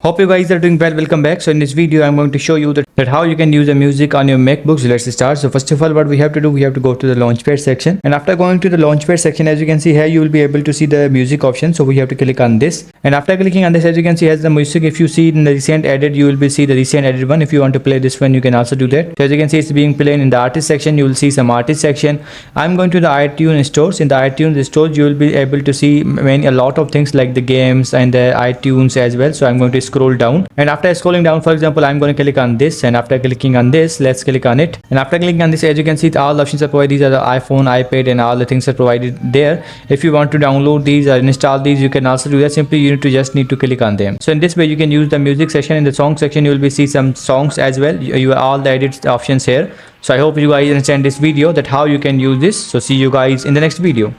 Hope you guys are doing well. Welcome back. So in this video I'm going to show you that how you can use the music on your MacBook. So let's start. So first of all, what we have to do, we have to go to the launchpad section, and after going to the launchpad section, as you can see here, you will be able to see the music option. So we have to click on this, and after clicking on this, as you can see, has the music. If you see in the recent added, you will be see the recent added one. If you want to play this one, you can also do that. So as you can see, it's being played in the artist section. You will see some artist section. I'm going to the iTunes stores. In the iTunes stores, you will be able to see a lot of things like the games and the iTunes as well. So I'm going to scroll down, and after scrolling down, for example, I'm going to click on this, and after clicking on this, let's click on it, and after clicking on this, as you can see, all the options are provided. These are the iPhone, iPad, and all the things are provided there. If you want to download these or install these, you can also do that. Simply you need to click on them. So in this way, you can use the music section. In the song section, you will be see some songs as well. You have all the edit options here. So I hope you guys understand this video, that how you can use this. So see you guys in the next video.